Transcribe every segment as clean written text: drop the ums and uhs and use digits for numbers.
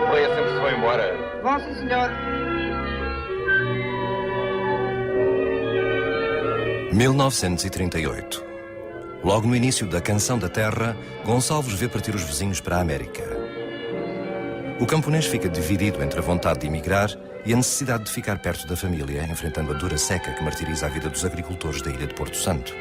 Correia sempre se foi embora. Bom, sim, senhor. 1938. Logo no início da Canção da Terra, Gonçalves vê partir os vizinhos para a América. O camponês fica dividido entre a vontade de emigrar e a necessidade de ficar perto da família, enfrentando a dura seca que martiriza a vida dos agricultores da ilha de Porto Santo.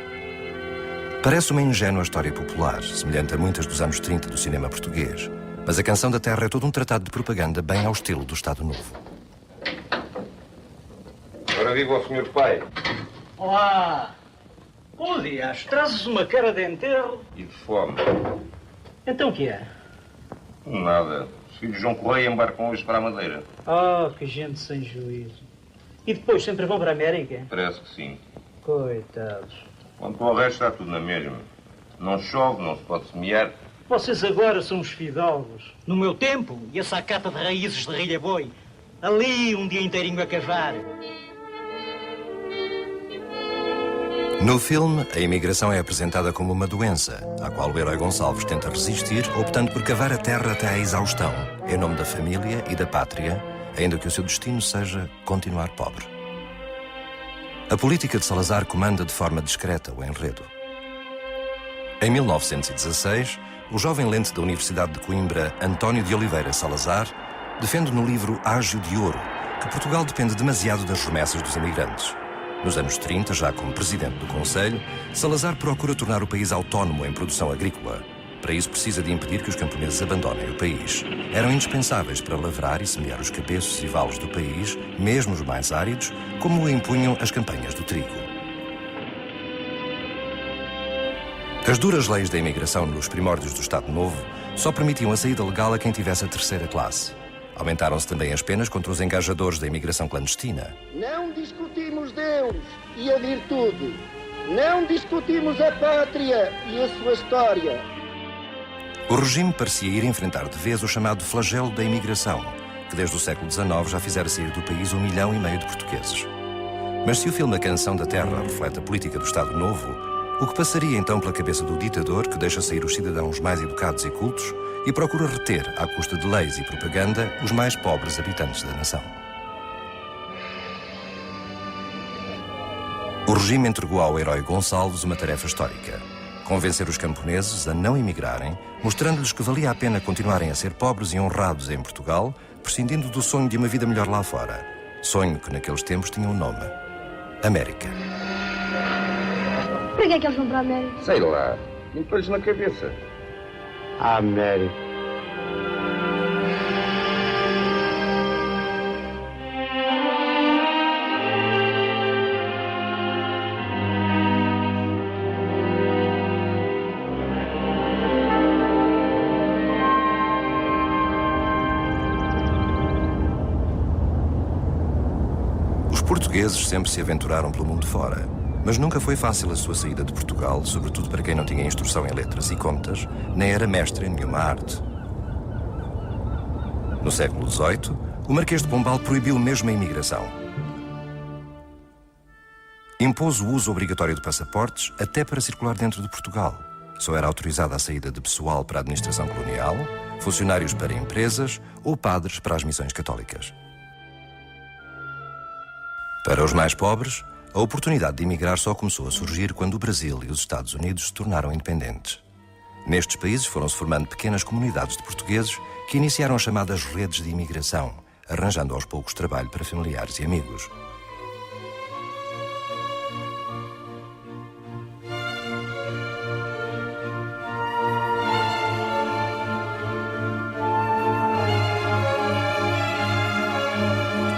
Parece uma ingênua história popular, semelhante a muitas dos anos 30 do cinema português. Mas a Canção da Terra é todo um tratado de propaganda bem ao estilo do Estado Novo. Ora, viva o senhor pai. Olá! Bom dia, trazes uma cara de enterro? E de fome. Então o que é? Nada. Os filhos de João Correia embarcam hoje para a Madeira. Oh, que gente sem juízo. E depois sempre vão para a América? Parece que sim. Coitados. Quanto ao resto está tudo na mesma. Não chove, não se pode semear. Vocês agora são os fidalgos. No meu tempo, ia sacata de raízes de rilha boi. Ali, um dia inteirinho a cavar. No filme, a imigração é apresentada como uma doença, à qual o herói Gonçalves tenta resistir, optando por cavar a terra até à exaustão, em nome da família e da pátria, ainda que o seu destino seja continuar pobre. A política de Salazar comanda de forma discreta o enredo. Em 1916, o jovem lente da Universidade de Coimbra, António de Oliveira Salazar, defende no livro Ágio de Ouro que Portugal depende demasiado das remessas dos imigrantes. Nos anos 30, já como presidente do Conselho, Salazar procura tornar o país autónomo em produção agrícola. Para isso precisa de impedir que os camponeses abandonem o país. Eram indispensáveis para lavrar e semear os cabeços e vales do país, mesmo os mais áridos, como o impunham as campanhas do trigo. As duras leis da imigração nos primórdios do Estado Novo só permitiam a saída legal a quem tivesse a terceira classe. Aumentaram-se também as penas contra os engajadores da imigração clandestina. Não discutimos Deus e a virtude. Não discutimos a pátria e a sua história. O regime parecia ir enfrentar de vez o chamado flagelo da imigração, que desde o século XIX já fizera sair do país 1,5 milhão de portugueses. Mas se o filme A Canção da Terra reflete a política do Estado Novo, o que passaria então pela cabeça do ditador que deixa sair os cidadãos mais educados e cultos e procura reter, à custa de leis e propaganda, os mais pobres habitantes da nação? O regime entregou ao herói Gonçalves uma tarefa histórica: convencer os camponeses a não emigrarem, mostrando-lhes que valia a pena continuarem a ser pobres e honrados em Portugal, prescindindo do sonho de uma vida melhor lá fora. Sonho que naqueles tempos tinha um nome: América. Para que é que eles vão para a América? Sei lá. Entrou-lhes na cabeça. A América. Os portugueses sempre se aventuraram pelo mundo fora, mas nunca foi fácil a sua saída de Portugal, sobretudo para quem não tinha instrução em letras e contas, nem era mestre em nenhuma arte. No século XVIII, o Marquês de Pombal proibiu mesmo a imigração. Impôs o uso obrigatório de passaportes até para circular dentro de Portugal. Só era autorizada a saída de pessoal para a administração colonial, funcionários para empresas ou padres para as missões católicas. Para os mais pobres, a oportunidade de emigrar só começou a surgir quando o Brasil e os Estados Unidos se tornaram independentes. Nestes países foram-se formando pequenas comunidades de portugueses que iniciaram as chamadas redes de imigração, arranjando aos poucos trabalho para familiares e amigos.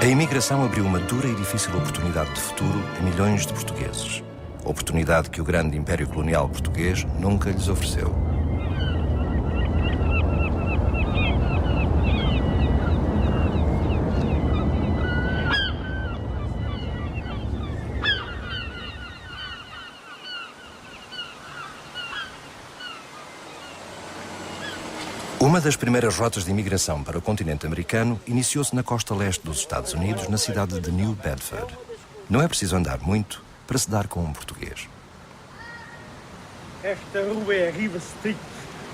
A imigração abriu uma dura e difícil oportunidade de futuro a milhões de portugueses. Oportunidade que o grande império colonial português nunca lhes ofereceu. Uma das primeiras rotas de imigração para o continente americano iniciou-se na costa leste dos Estados Unidos, na cidade de New Bedford. Não é preciso andar muito para se dar com um português. Esta rua é a Riva Street,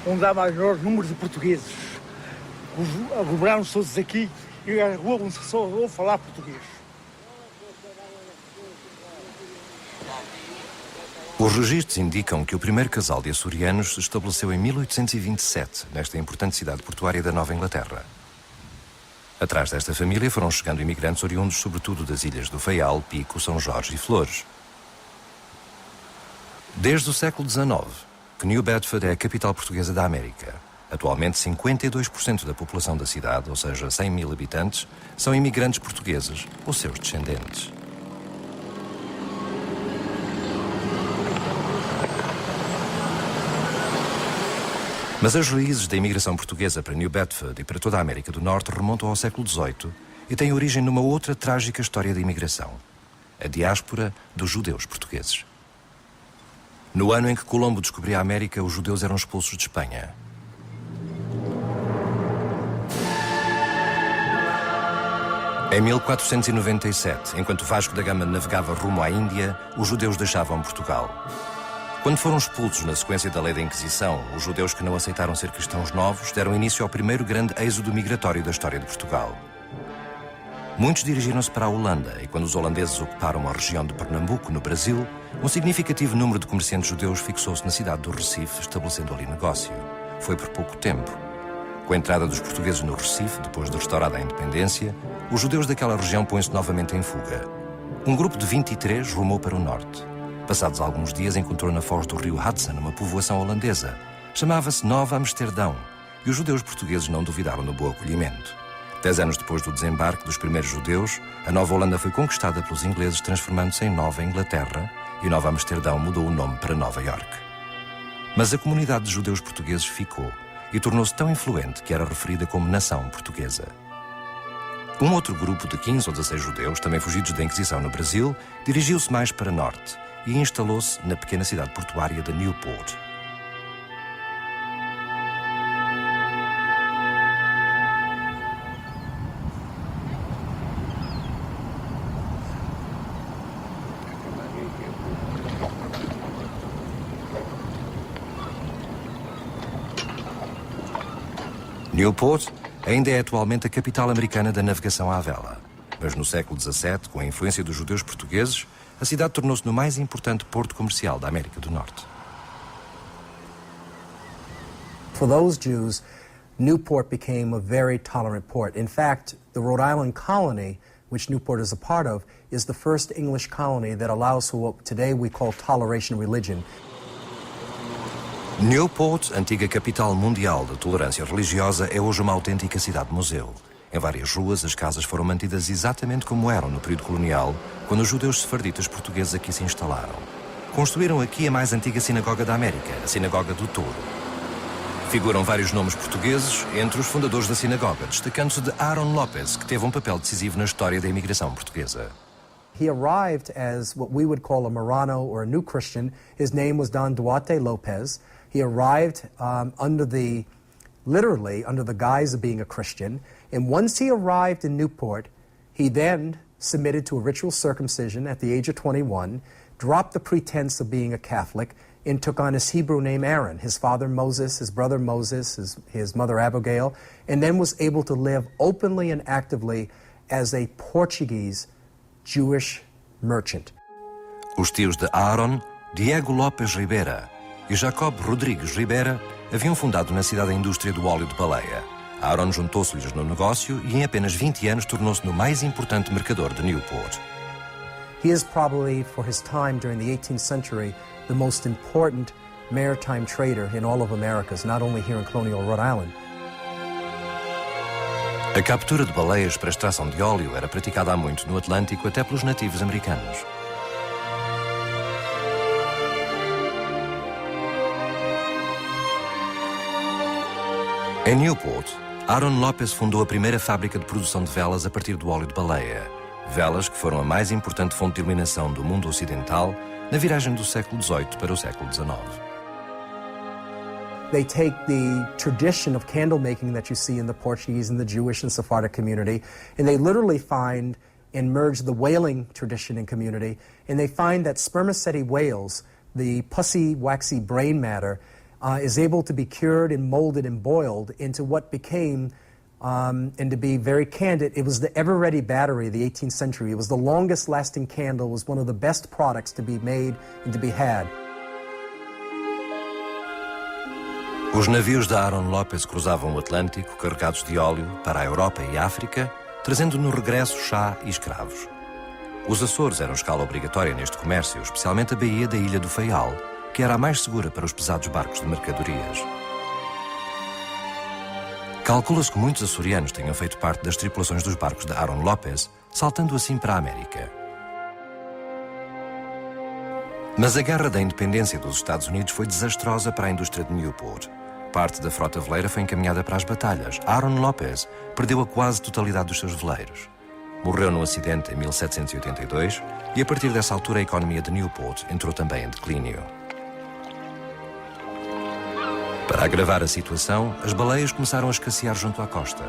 onde há maiores números de portugueses. Governaram-se todos aqui e ouve-se só falar português. Os registros indicam que o primeiro casal de açorianos se estabeleceu em 1827, nesta importante cidade portuária da Nova Inglaterra. Atrás desta família foram chegando imigrantes oriundos sobretudo das ilhas do Faial, Pico, São Jorge e Flores. Desde o século XIX, que New Bedford é a capital portuguesa da América. Atualmente, 52% da população da cidade, ou seja, 100 mil habitantes, são imigrantes portugueses ou seus descendentes. Mas as raízes da imigração portuguesa para New Bedford e para toda a América do Norte remontam ao século XVIII e têm origem numa outra trágica história da imigração, a diáspora dos judeus portugueses. No ano em que Colombo descobriu a América, os judeus eram expulsos de Espanha. Em 1497, enquanto Vasco da Gama navegava rumo à Índia, os judeus deixavam Portugal. Quando foram expulsos na sequência da lei da Inquisição, os judeus que não aceitaram ser cristãos novos deram início ao primeiro grande êxodo migratório da história de Portugal. Muitos dirigiram-se para a Holanda e quando os holandeses ocuparam a região de Pernambuco, no Brasil, um significativo número de comerciantes judeus fixou-se na cidade do Recife, estabelecendo ali negócio. Foi por pouco tempo. Com a entrada dos portugueses no Recife, depois de restaurada a independência, os judeus daquela região põem-se novamente em fuga. Um grupo de 23 rumou para o norte. Passados alguns dias, encontrou na foz do rio Hudson uma povoação holandesa. Chamava-se Nova Amsterdão e os judeus portugueses não duvidaram do bom acolhimento. 10 anos depois do desembarque dos primeiros judeus, a Nova Holanda foi conquistada pelos ingleses, transformando-se em Nova Inglaterra, e Nova Amsterdão mudou o nome para Nova Iorque. Mas a comunidade de judeus portugueses ficou e tornou-se tão influente que era referida como nação portuguesa. Um outro grupo de 15 ou 16 judeus, também fugidos da Inquisição no Brasil, dirigiu-se mais para norte e instalou-se na pequena cidade portuária de Newport. Newport ainda é atualmente a capital americana da navegação à vela. Mas no século XVII, com a influência dos judeus portugueses, a cidade tornou-se no mais importante porto comercial da América do Norte. For those Jews, Newport became a very tolerant port. In fact, the Rhode Island colony, which Newport is a part of, is the first English colony that allows for what today we call toleration religion. Newport, antiga capital mundial da tolerância religiosa, é hoje uma autêntica cidade-museu. Em várias ruas, as casas foram mantidas exatamente como eram no período colonial, quando os judeus sefarditas portugueses aqui se instalaram. Construíram aqui a mais antiga sinagoga da América, a Sinagoga do Touro. Figuram vários nomes portugueses entre os fundadores da sinagoga, destacando-se de Aaron Lopez, que teve um papel decisivo na história da imigração portuguesa. He arrived as what we would call a Marrano or a new Christian. His name was Don Duarte Lopez. He arrived literally under the guise of being a Christian. And once he arrived in Newport, he then submitted to a ritual circumcision at the age of 21, dropped the pretense of being a Catholic, and took on his Hebrew name Aaron, his father Moses, his brother Moses, his mother Abigail, and then was able to live openly and actively as a Portuguese Jewish merchant. Os tios de Aaron, Diego Lopes Ribeira e Jacob Rodrigues Ribeira, haviam fundado na cidade a indústria do óleo de baleia. Aaron juntou-se-lhes no negócio e em apenas 20 anos tornou-se no mais importante mercador de Newport. He is probably, for his time during the 18th century, the most important maritime trader in all of Americas, not only here in colonial Rhode Island. A captura de baleias para extração de óleo era praticada há muito no Atlântico, até pelos nativos americanos. Em Newport, Aaron Lopez fundou a primeira fábrica de produção de velas a partir do óleo de baleia. Velas que foram a mais importante fonte de iluminação do mundo ocidental na viragem do século XVIII para o século XIX. They take the tradition of candle making that you see in the Portuguese and the Jewish and Sephardic community, and they literally find and merge the whaling tradition and community, and they find that spermaceti whales, the pussy, waxy brain matter, is able to be cured and molded and boiled into what became And to be very candid, it was the ever-ready battery of the 18th century. It was the longest-lasting candle. It was one of the best products to be made and to be had. Os navios da Aaron Lopez cruzavam o Atlântico carregados de óleo para a Europa e a África, trazendo no regresso chá e escravos. Os Açores eram escala obrigatória neste comércio, especialmente a baía da Ilha do Faial, que era a mais segura para os pesados barcos de mercadorias. Calcula-se que muitos açorianos tenham feito parte das tripulações dos barcos de Aaron Lopez, saltando assim para a América. Mas a Guerra da Independência dos Estados Unidos foi desastrosa para a indústria de Newport. Parte da frota veleira foi encaminhada para as batalhas. Aaron Lopez perdeu a quase totalidade dos seus veleiros. Morreu num acidente em 1782 e, a partir dessa altura, a economia de Newport entrou também em declínio. Para agravar a situação, as baleias começaram a escassear junto à costa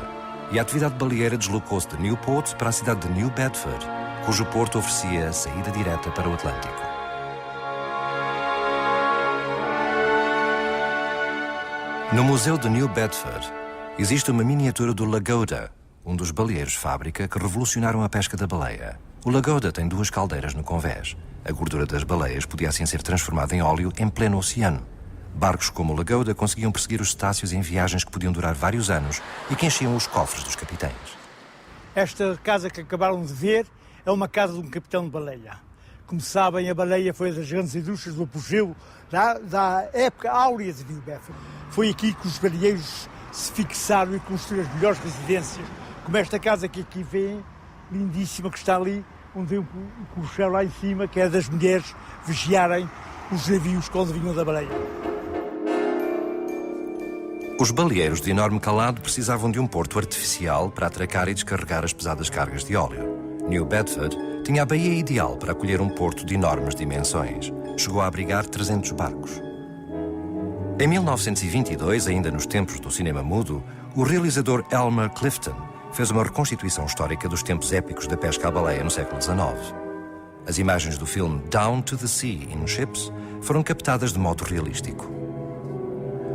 e a atividade baleeira deslocou-se de Newport para a cidade de New Bedford, cujo porto oferecia saída direta para o Atlântico. No Museu de New Bedford existe uma miniatura do Lagoda, um dos baleeiros fábrica que revolucionaram a pesca da baleia. O Lagoda tem 2 caldeiras no convés. A gordura das baleias podia assim ser transformada em óleo em pleno oceano. Barcos como o Lagoda conseguiam perseguir os cetáceos em viagens que podiam durar vários anos e que enchiam os cofres dos capitães. Esta casa que acabaram de ver é uma casa de um capitão de baleia. Como sabem, a baleia foi das grandes indústrias do apogeu da época áurea de New Bedford. Foi aqui que os baleeiros se fixaram e construíram as melhores residências, como esta casa que aqui vêem, lindíssima, que está ali, onde tem um colchão lá em cima, que é das mulheres vigiarem os navios quando vinham da baleia. Os baleeiros de enorme calado precisavam de um porto artificial para atracar e descarregar as pesadas cargas de óleo. New Bedford tinha a baía ideal para acolher um porto de enormes dimensões. Chegou a abrigar 300 barcos. Em 1922, ainda nos tempos do cinema mudo, o realizador Elmer Clifton fez uma reconstituição histórica dos tempos épicos da pesca à baleia no século XIX. As imagens do filme Down to the Sea in Ships foram captadas de modo realístico.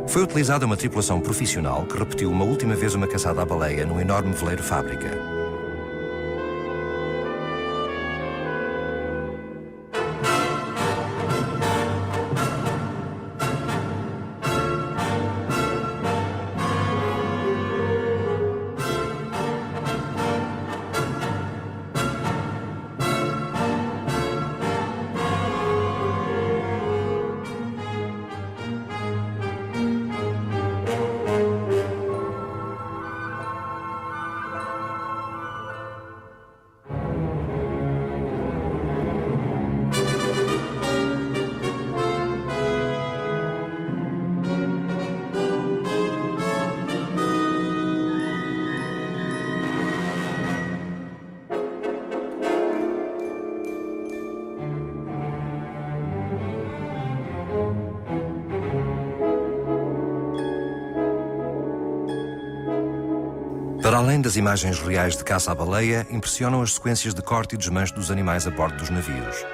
Foi utilizada uma tripulação profissional que repetiu uma última vez uma caçada à baleia num enorme veleiro fábrica. Para além das imagens reais de caça à baleia, impressionam as sequências de corte e desmanche dos animais a bordo dos navios.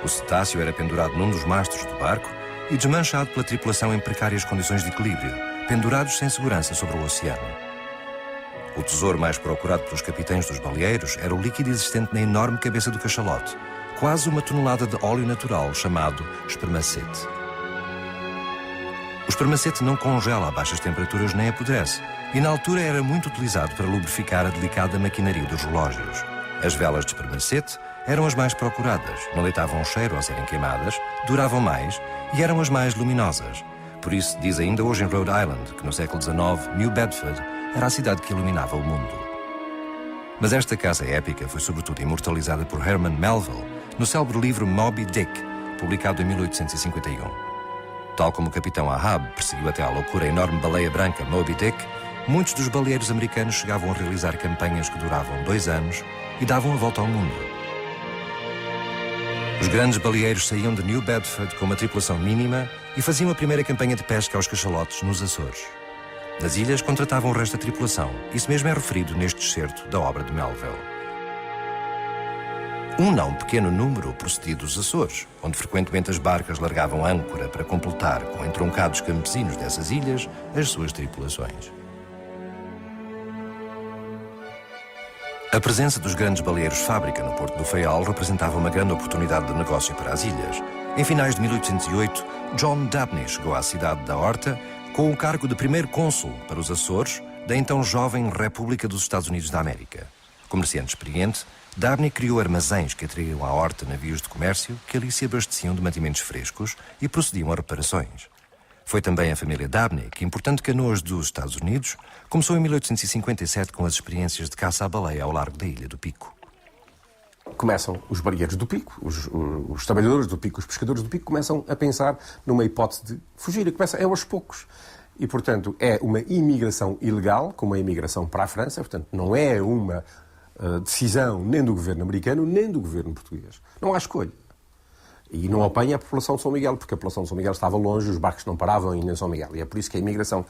O cetáceo era pendurado num dos mastros do barco e desmanchado pela tripulação em precárias condições de equilíbrio, pendurados sem segurança sobre o oceano. O tesouro mais procurado pelos capitães dos baleeiros era o líquido existente na enorme cabeça do cachalote, quase 1 tonelada de óleo natural chamado espermacete. O espermacete não congela a baixas temperaturas nem apodrece, e na altura era muito utilizado para lubrificar a delicada maquinaria dos relógios. As velas de espermacete eram as mais procuradas, não deitavam cheiro ao serem queimadas, duravam mais e eram as mais luminosas. Por isso, diz ainda hoje em Rhode Island que no século XIX, New Bedford era a cidade que iluminava o mundo. Mas esta caça épica foi sobretudo imortalizada por Herman Melville no célebre livro Moby Dick, publicado em 1851. Tal como o capitão Ahab perseguiu até à loucura a enorme baleia branca Moby Dick, muitos dos baleeiros americanos chegavam a realizar campanhas que duravam 2 anos e davam a volta ao mundo. Os grandes baleeiros saíam de New Bedford com uma tripulação mínima e faziam a primeira campanha de pesca aos cachalotes nos Açores. Nas ilhas contratavam o resto da tripulação. Isso mesmo é referido neste excerto da obra de Melville. Um não pequeno número procedia dos Açores, onde frequentemente as barcas largavam âncora para completar com entroncados campesinos dessas ilhas as suas tripulações. A presença dos grandes baleeiros fábrica no Porto do Faial representava uma grande oportunidade de negócio para as ilhas. Em finais de 1808, John Dabney chegou à cidade da Horta com o cargo de primeiro cônsul para os Açores da então jovem República dos Estados Unidos da América. Comerciante experiente, Dabney criou armazéns que atraíam à Horta navios de comércio que ali se abasteciam de mantimentos frescos e procediam a reparações. Foi também a família Dabney que, importando canoas dos Estados Unidos, começou em 1857 com as experiências de caça à baleia ao largo da Ilha do Pico. Começam os baleeiros do Pico, os trabalhadores do Pico, os pescadores do Pico, começam a pensar numa hipótese de fugir. E começa aos poucos. E, portanto, é uma imigração ilegal, como a imigração para a França. Portanto, não é uma decisão nem do governo americano, nem do governo português. Não há escolha. E não apanha a população de São Miguel, porque a população de São Miguel estava longe, os barcos não paravam ainda em São Miguel. E é por isso que a imigração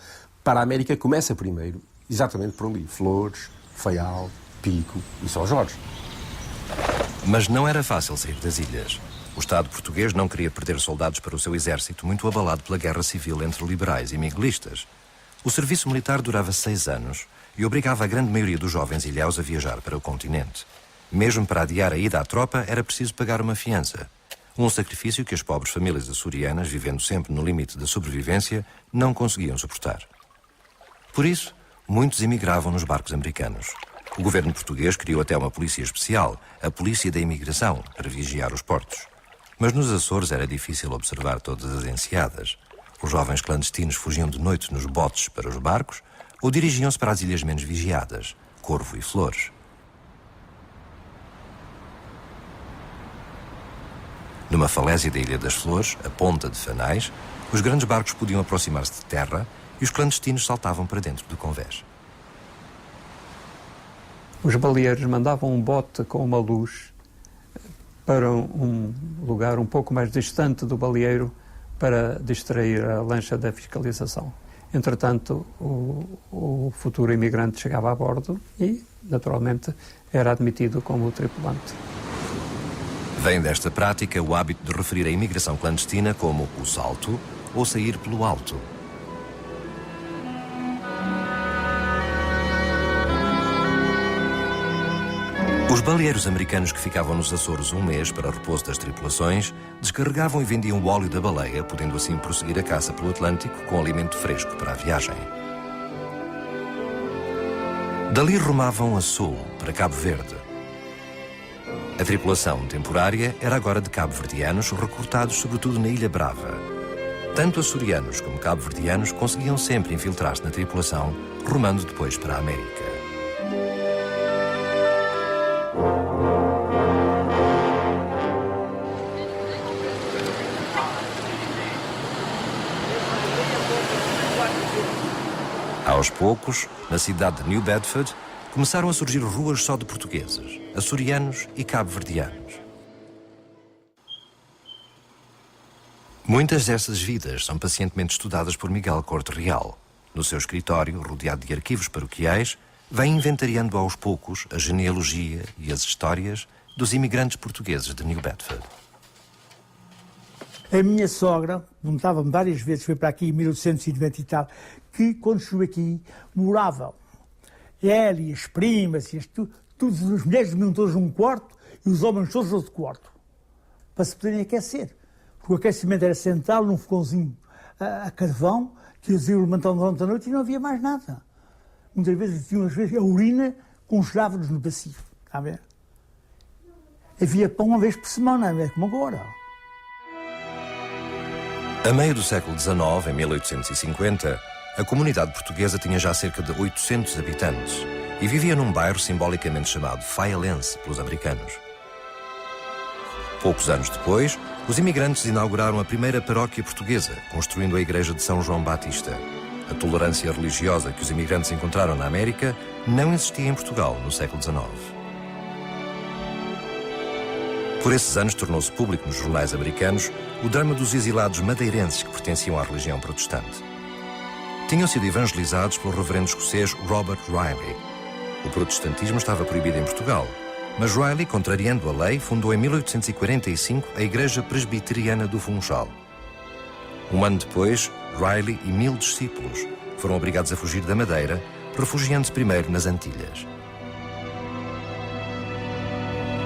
para a América começa primeiro, exatamente por ali. Flores, Faial, Pico e São Jorge. Mas não era fácil sair das ilhas. O Estado português não queria perder soldados para o seu exército, muito abalado pela guerra civil entre liberais e miguelistas. O serviço militar durava 6 anos e obrigava a grande maioria dos jovens ilhéus a viajar para o continente. Mesmo para adiar a ida à tropa, era preciso pagar uma fiança. Um sacrifício que as pobres famílias açorianas, vivendo sempre no limite da sobrevivência, não conseguiam suportar. Por isso, muitos emigravam nos barcos americanos. O governo português criou até uma polícia especial, a Polícia da Imigração, para vigiar os portos. Mas nos Açores era difícil observar todas as enseadas. Os jovens clandestinos fugiam de noite nos botes para os barcos ou dirigiam-se para as ilhas menos vigiadas, Corvo e Flores. Numa falésia da Ilha das Flores, a Ponta de Fanais, os grandes barcos podiam aproximar-se de terra e os clandestinos saltavam para dentro do convés. Os baleeiros mandavam um bote com uma luz para um lugar um pouco mais distante do baleeiro para distrair a lancha da fiscalização. Entretanto, o futuro imigrante chegava a bordo e, naturalmente, era admitido como tripulante. Vem desta prática o hábito de referir a imigração clandestina como o salto ou sair pelo alto. Os baleeiros americanos que ficavam nos Açores um mês para repouso das tripulações descarregavam e vendiam o óleo da baleia, podendo assim prosseguir a caça pelo Atlântico com alimento fresco para a viagem. Dali rumavam a sul, para Cabo Verde. A tripulação temporária era agora de cabo-verdianos recrutados sobretudo na Ilha Brava. Tanto açorianos como cabo-verdianos conseguiam sempre infiltrar-se na tripulação, rumando depois para a América. Aos poucos, na cidade de New Bedford, começaram a surgir ruas só de portugueses, açorianos e cabo-verdianos. Muitas dessas vidas são pacientemente estudadas por Miguel Corte Real. No seu escritório, rodeado de arquivos paroquiais, vem inventariando aos poucos a genealogia e as histórias dos imigrantes portugueses de New Bedford. A minha sogra, perguntava-me várias vezes, foi para aqui em 1890 e tal, que quando chegou aqui moravam ela e as primas, e todas as mulheres dormiam todas num quarto e os homens todos no outro quarto, para se poderem aquecer. Porque o aquecimento era central, num fogãozinho a carvão, que eles iam levantando durante a noite e não havia mais nada. Muitas vezes, a urina congelava-nos no bacio, está a ver? Havia pão uma vez por semana, não é como agora. A meio do século XIX, em 1850, a comunidade portuguesa tinha já cerca de 800 habitantes e vivia num bairro simbolicamente chamado Faialense pelos americanos. Poucos anos depois, os imigrantes inauguraram a primeira paróquia portuguesa, construindo a Igreja de São João Batista. A tolerância religiosa que os imigrantes encontraram na América não existia em Portugal no século XIX. Por esses anos tornou-se público nos jornais americanos o drama dos exilados madeirenses que pertenciam à religião protestante. Tinham sido evangelizados pelo reverendo escocês Robert Riley. O protestantismo estava proibido em Portugal, mas Riley, contrariando a lei, fundou em 1845 a Igreja Presbiteriana do Funchal. Um ano depois, Riley e 1000 discípulos foram obrigados a fugir da Madeira, refugiando-se primeiro nas Antilhas.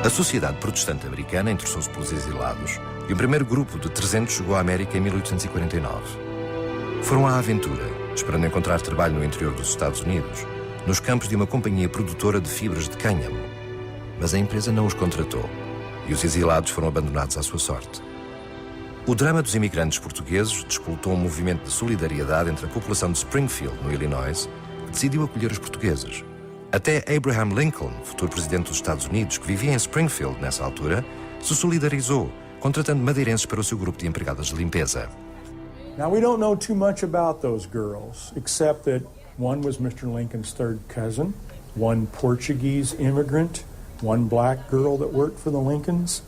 A Sociedade Protestante Americana interessou-se pelos exilados e o primeiro grupo de 300 chegou à América em 1849. Foram à aventura, esperando encontrar trabalho no interior dos Estados Unidos, nos campos de uma companhia produtora de fibras de cânhamo. Mas a empresa não os contratou e os exilados foram abandonados à sua sorte. O drama dos imigrantes portugueses despoltou um movimento de solidariedade entre a população de Springfield, no Illinois, que decidiu acolher os portugueses. Até Abraham Lincoln, futuro presidente dos Estados Unidos, que vivia em Springfield nessa altura, se solidarizou, contratando madeirenses para o seu grupo de empregadas de limpeza. Now, we don't know too much about those girls, except that one was Mr. Lincoln's third cousin, one Portuguese immigrant, one black girl that worked for the Lincolns,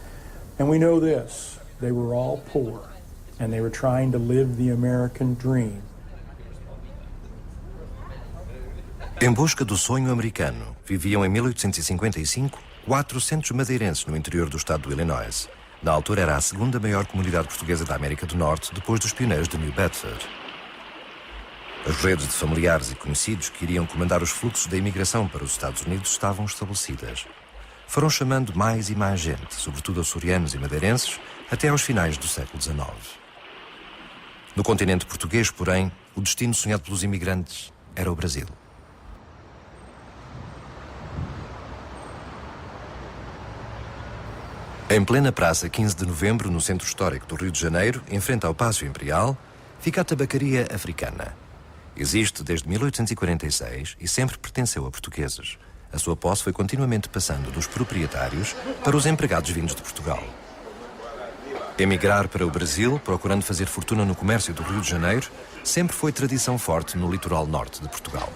and we know this, they were all poor, and they were trying to live the American dream. Em busca do sonho americano, viviam em 1855 400 madeirenses no interior do estado do Illinois. Na altura era a segunda maior comunidade portuguesa da América do Norte, depois dos pioneiros de New Bedford. As redes de familiares e conhecidos que iriam comandar os fluxos da imigração para os Estados Unidos estavam estabelecidas. Foram chamando mais e mais gente, sobretudo açorianos e madeirenses, até aos finais do século XIX. No continente português, porém, o destino sonhado pelos imigrantes era o Brasil. Em plena praça 15 de novembro, no centro histórico do Rio de Janeiro, em frente ao Paço Imperial, fica a tabacaria africana. Existe desde 1846 e sempre pertenceu a portugueses. A sua posse foi continuamente passando dos proprietários para os empregados vindos de Portugal. Emigrar para o Brasil, procurando fazer fortuna no comércio do Rio de Janeiro, sempre foi tradição forte no litoral norte de Portugal.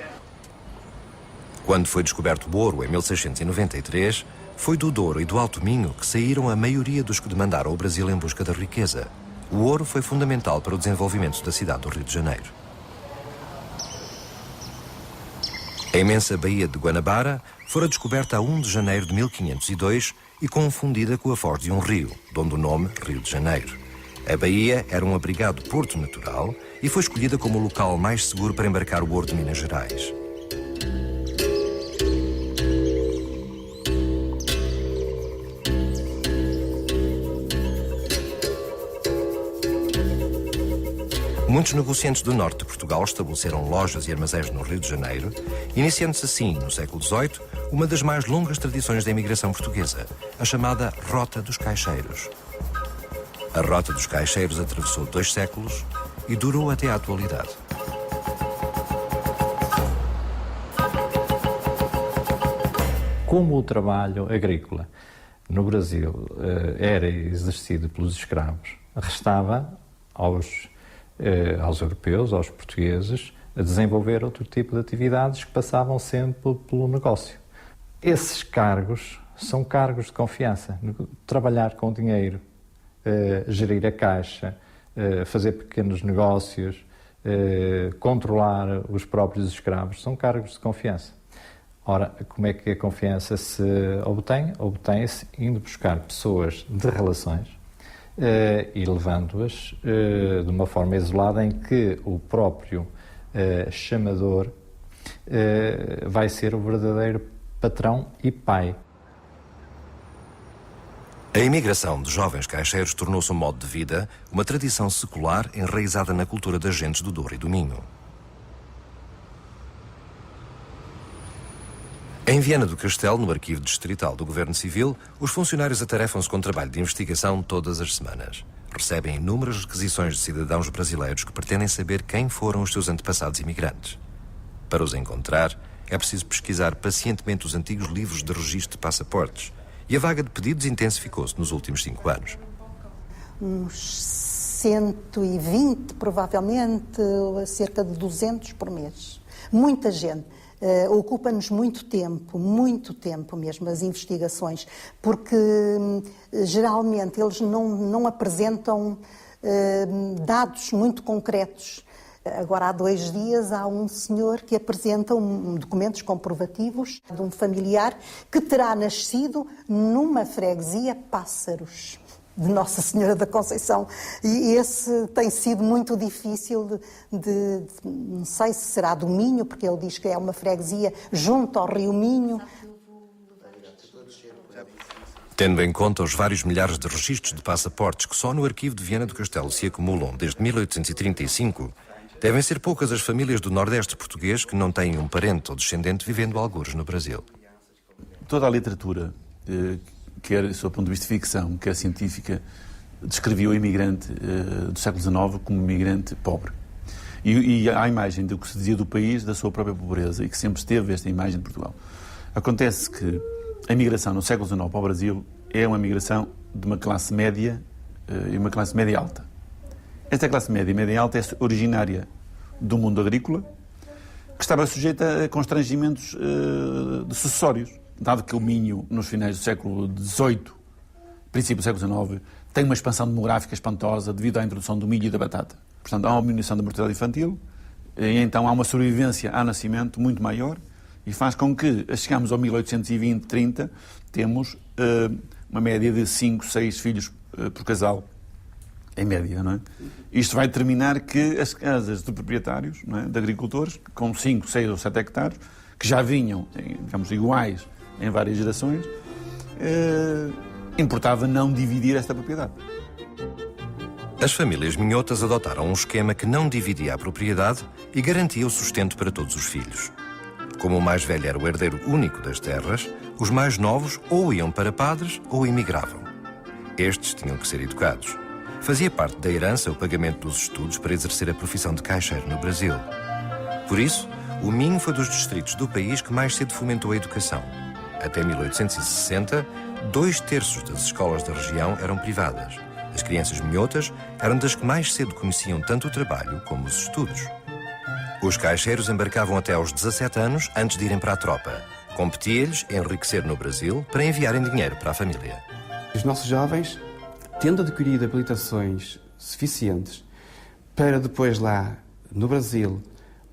Quando foi descoberto o ouro, em 1693, foi do Douro e do Alto Minho que saíram a maioria dos que demandaram o Brasil em busca da riqueza. O ouro foi fundamental para o desenvolvimento da cidade do Rio de Janeiro. A imensa Baía de Guanabara fora descoberta a 1 de janeiro de 1502 e confundida com a foz de um rio, de onde o nome Rio de Janeiro. A baía era um abrigado porto natural e foi escolhida como o local mais seguro para embarcar o ouro de Minas Gerais. Muitos negociantes do norte de Portugal estabeleceram lojas e armazéns no Rio de Janeiro, iniciando-se assim, no século XVIII, uma das mais longas tradições da imigração portuguesa, a chamada Rota dos Caixeiros. A Rota dos Caixeiros atravessou 2 séculos e durou até à atualidade. Como o trabalho agrícola no Brasil era exercido pelos escravos, restava aos europeus, aos portugueses, a desenvolver outro tipo de atividades que passavam sempre pelo negócio. Esses cargos são cargos de confiança. Trabalhar com dinheiro, gerir a caixa, fazer pequenos negócios, controlar os próprios escravos, são cargos de confiança. Ora, como é que a confiança se obtém? Obtém-se indo buscar pessoas de relações, e levando-as de uma forma isolada em que o próprio chamador vai ser o verdadeiro patrão e pai. A imigração de jovens caixeiros tornou-se um modo de vida, uma tradição secular enraizada na cultura das gentes do Douro e do Minho. Em Viana do Castelo, no Arquivo Distrital do Governo Civil, os funcionários atarefam-se com trabalho de investigação todas as semanas. Recebem inúmeras requisições de cidadãos brasileiros que pretendem saber quem foram os seus antepassados imigrantes. Para os encontrar, é preciso pesquisar pacientemente os antigos livros de registro de passaportes, e a vaga de pedidos intensificou-se nos últimos 5 anos. Uns 120, provavelmente, cerca de 200 por mês. Muita gente. Ocupa-nos muito tempo mesmo, as investigações, porque geralmente eles não apresentam dados muito concretos. Agora, há 2 dias, há um senhor que apresenta documentos comprovativos de um familiar que terá nascido numa freguesia Pássaros, de Nossa Senhora da Conceição. E esse tem sido muito difícil não sei se será do Minho, porque ele diz que é uma freguesia junto ao Rio Minho. Tendo em conta os vários milhares de registros de passaportes que só no arquivo de Viana do Castelo se acumulam desde 1835, devem ser poucas as famílias do Nordeste português que não têm um parente ou descendente vivendo algures no Brasil. Toda a literatura, quer do seu ponto de vista de ficção, quer científica, descrevia o imigrante do século XIX como um imigrante pobre. E há a imagem do que se dizia do país, da sua própria pobreza, e que sempre esteve esta imagem de Portugal. Acontece que a imigração no século XIX para o Brasil é uma migração de uma classe média e uma classe média alta. Esta classe média e média alta é originária do mundo agrícola, que estava sujeita a constrangimentos sucessórios, dado que o Minho, nos finais do século XVIII, princípio do século XIX, tem uma expansão demográfica espantosa devido à introdução do milho e da batata. Portanto, há uma diminuição da mortalidade infantil, e então há uma sobrevivência ao nascimento muito maior, e faz com que, chegamos ao 1820, 30, temos uma média de 5, 6 filhos por casal, em média, não é? Isto vai determinar que as casas de proprietários, não é, de agricultores, com 5, 6 ou 7 hectares, que já vinham, digamos, iguais em várias gerações, importava não dividir esta propriedade. As famílias minhotas adotaram um esquema que não dividia a propriedade e garantia o sustento para todos os filhos. Como o mais velho era o herdeiro único das terras, os mais novos ou iam para padres ou emigravam. Estes tinham que ser educados. Fazia parte da herança o pagamento dos estudos para exercer a profissão de caixeiro no Brasil. Por isso, o Minho foi dos distritos do país que mais cedo fomentou a educação. Até 1860, 2/3 das escolas da região eram privadas. As crianças minhotas eram das que mais cedo conheciam tanto o trabalho como os estudos. Os caixeiros embarcavam até aos 17 anos antes de irem para a tropa. Competia-lhes enriquecer no Brasil para enviarem dinheiro para a família. Os nossos jovens, tendo adquirido habilitações suficientes para depois lá, no Brasil,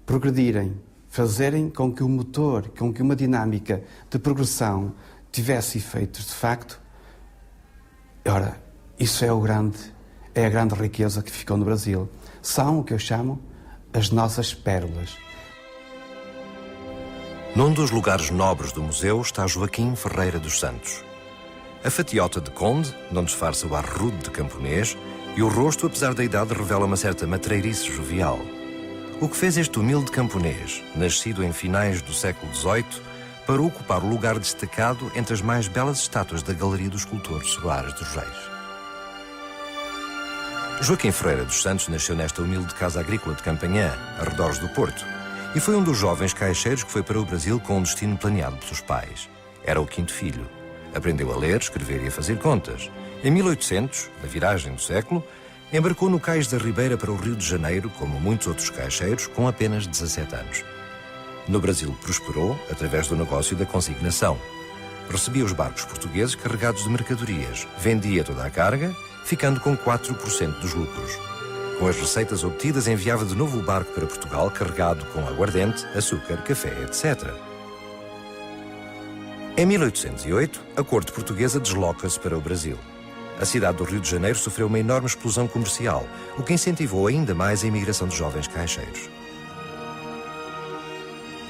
progredirem, fazerem com que o motor, com que uma dinâmica de progressão tivesse efeitos de facto, ora, isso é a grande riqueza que ficou no Brasil. São o que eu chamo as nossas pérolas. Num dos lugares nobres do museu está Joaquim Ferreira dos Santos. A fatiota de conde não disfarça o ar rude de camponês e o rosto, apesar da idade, revela uma certa matreirice jovial. O que fez este humilde camponês, nascido em finais do século XVIII, para ocupar o lugar destacado entre as mais belas estátuas da Galeria dos Escultores Soares dos Reis. Joaquim Ferreira dos Santos nasceu nesta humilde casa agrícola de Campanhã, arredores do Porto, e foi um dos jovens caixeiros que foi para o Brasil com um destino planeado pelos pais. Era o 5º filho. Aprendeu a ler, escrever e a fazer contas. Em 1800, na viragem do século, embarcou no Cais da Ribeira para o Rio de Janeiro, como muitos outros caixeiros, com apenas 17 anos. No Brasil prosperou através do negócio da consignação. Recebia os barcos portugueses carregados de mercadorias, vendia toda a carga, ficando com 4% dos lucros. Com as receitas obtidas, enviava de novo o barco para Portugal carregado com aguardente, açúcar, café, etc. Em 1808, a corte portuguesa desloca-se para o Brasil. A cidade do Rio de Janeiro sofreu uma enorme explosão comercial, o que incentivou ainda mais a imigração de jovens caixeiros.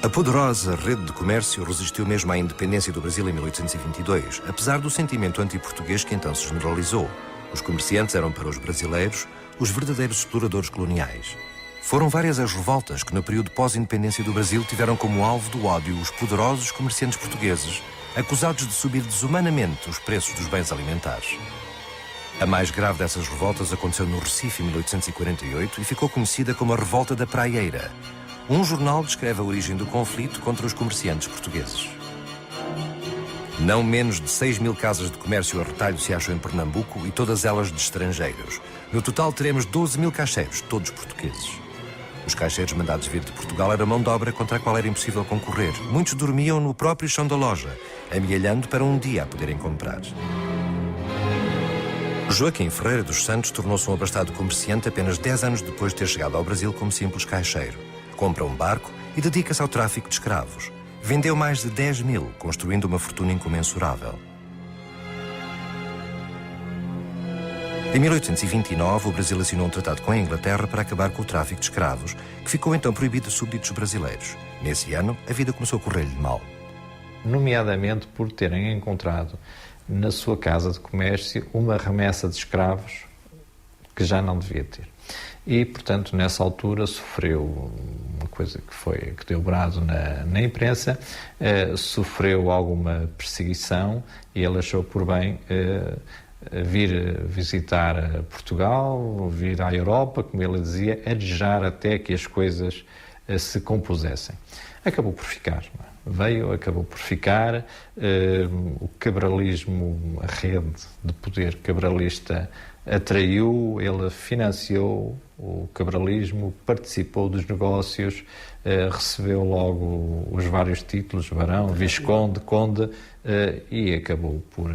A poderosa rede de comércio resistiu mesmo à independência do Brasil em 1822, apesar do sentimento anti-português que então se generalizou. Os comerciantes eram para os brasileiros os verdadeiros exploradores coloniais. Foram várias as revoltas que no período pós-independência do Brasil tiveram como alvo do ódio os poderosos comerciantes portugueses, acusados de subir desumanamente os preços dos bens alimentares. A mais grave dessas revoltas aconteceu no Recife em 1848 e ficou conhecida como a Revolta da Praieira. Um jornal descreve a origem do conflito contra os comerciantes portugueses. Não menos de 6.000 casas de comércio a retalho se acham em Pernambuco e todas elas de estrangeiros. No total teremos 12.000 caixeiros, todos portugueses. Os caixeiros mandados vir de Portugal eram mão de obra contra a qual era impossível concorrer. Muitos dormiam no próprio chão da loja, amealhando para um dia a poderem comprar. Joaquim Ferreira dos Santos tornou-se um abastado comerciante apenas 10 anos depois de ter chegado ao Brasil como simples caixeiro. Compra um barco e dedica-se ao tráfico de escravos. Vendeu mais de 10.000, construindo uma fortuna incomensurável. Em 1829, o Brasil assinou um tratado com a Inglaterra para acabar com o tráfico de escravos, que ficou então proibido a súbditos brasileiros. Nesse ano, a vida começou a correr-lhe mal. Nomeadamente por terem encontrado na sua casa de comércio uma remessa de escravos que já não devia ter. E, portanto, nessa altura sofreu uma coisa que deu brado na imprensa, sofreu alguma perseguição e ele achou por bem vir visitar Portugal, vir à Europa, como ele dizia, adejar até que as coisas se compusessem. Acabou por ficar. Acabou por ficar. O cabralismo, a rede de poder cabralista atraiu, ele financiou o cabralismo, participou dos negócios, recebeu logo os vários títulos, barão, visconde, conde, e acabou por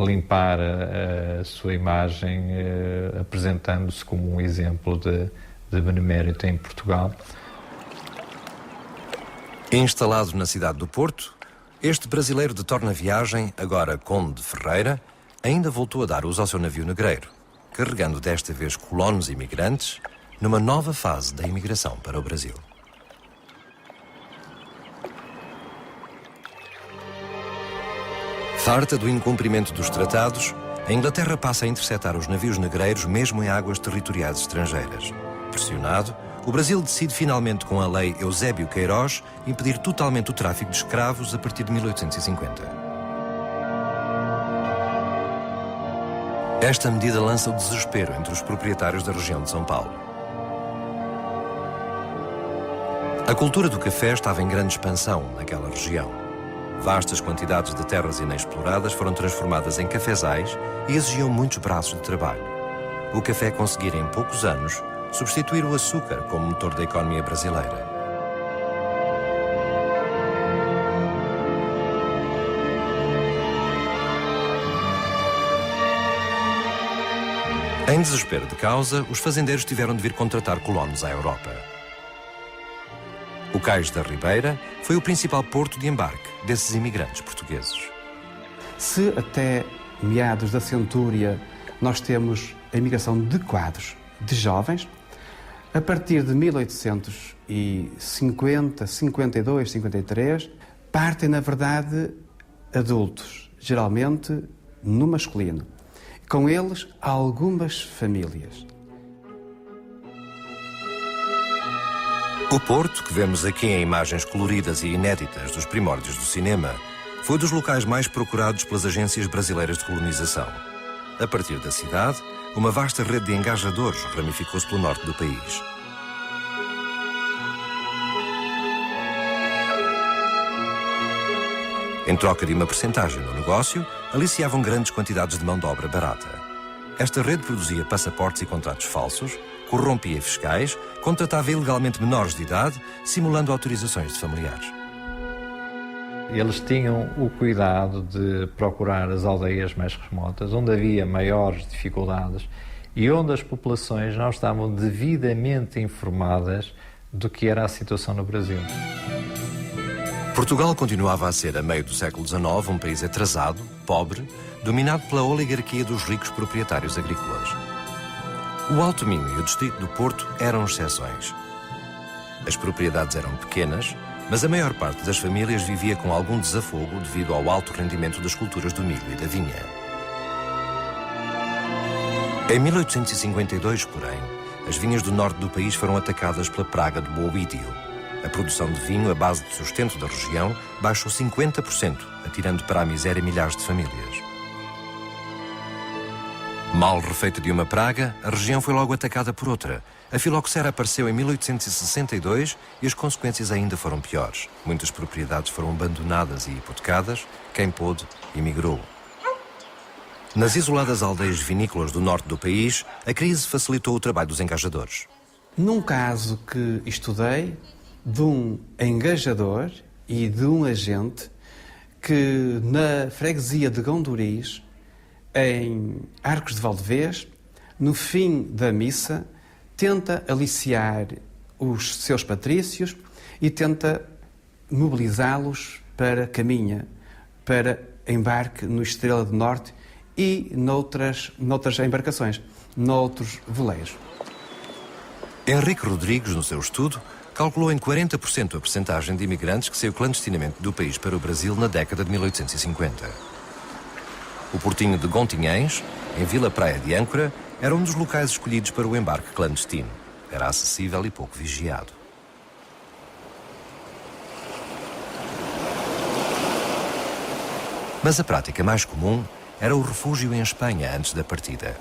limpar a sua imagem, apresentando-se como um exemplo de benemérito em Portugal. Instalado na cidade do Porto, este brasileiro de torna-viagem, agora Conde de Ferreira, ainda voltou a dar uso ao seu navio negreiro, carregando desta vez colonos imigrantes numa nova fase da imigração para o Brasil. Farta do incumprimento dos tratados, a Inglaterra passa a interceptar os navios negreiros mesmo em águas territoriais estrangeiras. Pressionado, o Brasil decide finalmente, com a lei Eusébio Queiroz, impedir totalmente o tráfico de escravos a partir de 1850. Esta medida lança o desespero entre os proprietários da região de São Paulo. A cultura do café estava em grande expansão naquela região. Vastas quantidades de terras inexploradas foram transformadas em cafezais e exigiam muitos braços de trabalho. O café conseguira, em poucos anos, substituir o açúcar como motor da economia brasileira. Em desespero de causa, os fazendeiros tiveram de vir contratar colonos à Europa. O Cais da Ribeira foi o principal porto de embarque desses imigrantes portugueses. Se até meados da centúria nós temos a imigração de quadros, de jovens, a partir de 1850, 52, 53, partem, na verdade, adultos, geralmente no masculino. Com eles, algumas famílias. O Porto, que vemos aqui em imagens coloridas e inéditas dos primórdios do cinema, foi dos locais mais procurados pelas agências brasileiras de colonização. A partir da cidade, uma vasta rede de engajadores ramificou-se pelo norte do país. Em troca de uma percentagem no negócio, aliciavam grandes quantidades de mão de obra barata. Esta rede produzia passaportes e contratos falsos, corrompia fiscais, contratava ilegalmente menores de idade, simulando autorizações de familiares. Eles tinham o cuidado de procurar as aldeias mais remotas, onde havia maiores dificuldades e onde as populações não estavam devidamente informadas do que era a situação no Brasil. Portugal continuava a ser, a meio do século XIX, um país atrasado, pobre, dominado pela oligarquia dos ricos proprietários agrícolas. O Alto Minho e o distrito do Porto eram exceções. As propriedades eram pequenas, mas a maior parte das famílias vivia com algum desafogo devido ao alto rendimento das culturas do milho e da vinha. Em 1852, porém, as vinhas do norte do país foram atacadas pela praga do bovídeo. A produção de vinho, a base de sustento da região, baixou 50%, atirando para a miséria milhares de famílias. Mal refeita de uma praga, a região foi logo atacada por outra. A filoxera apareceu em 1862 e as consequências ainda foram piores. Muitas propriedades foram abandonadas e hipotecadas. Quem pôde, emigrou. Nas isoladas aldeias vinícolas do norte do país, a crise facilitou o trabalho dos engajadores. Num caso que estudei, de um engajador e de um agente que na freguesia de Gondoriz, em Arcos de Valdevez, no fim da missa, tenta aliciar os seus patrícios e tenta mobilizá-los para caminha, para embarque no Estrela do Norte e noutras embarcações, noutros veleiros. Henrique Rodrigues, no seu estudo, calculou em 40% a percentagem de imigrantes que saiu clandestinamente do país para o Brasil na década de 1850. O portinho de Gontinhães, em Vila Praia de Âncora, era um dos locais escolhidos para o embarque clandestino. Era acessível e pouco vigiado. Mas a prática mais comum era o refúgio em Espanha antes da partida.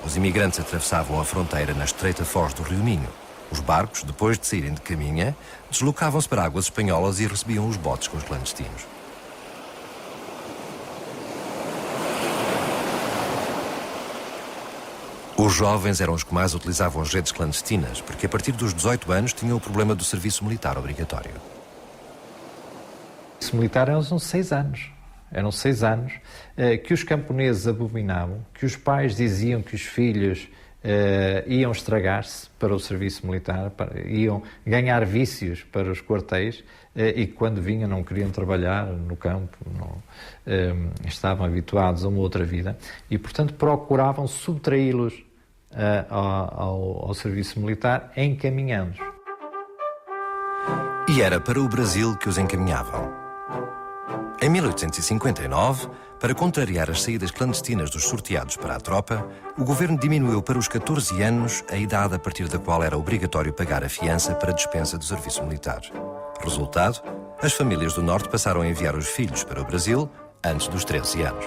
Os imigrantes atravessavam a fronteira na estreita foz do Rio Minho. Os barcos, depois de saírem de caminha, deslocavam-se para águas espanholas e recebiam os botes com os clandestinos. Os jovens eram os que mais utilizavam as redes clandestinas, porque a partir dos 18 anos tinham o problema do serviço militar obrigatório. O serviço militar eram 6 anos. Eram 6 anos que os camponeses abominavam, que os pais diziam que os filhos iam estragar-se para o serviço militar, iam ganhar vícios para os quartéis e que quando vinham não queriam trabalhar no campo, estavam habituados a uma outra vida e, portanto, procuravam subtraí-los ao serviço militar encaminhando-os. E era para o Brasil que os encaminhavam. Em 1859, para contrariar as saídas clandestinas dos sorteados para a tropa, o governo diminuiu para os 14 anos a idade a partir da qual era obrigatório pagar a fiança para a dispensa do serviço militar. Resultado, as famílias do Norte passaram a enviar os filhos para o Brasil antes dos 13 anos.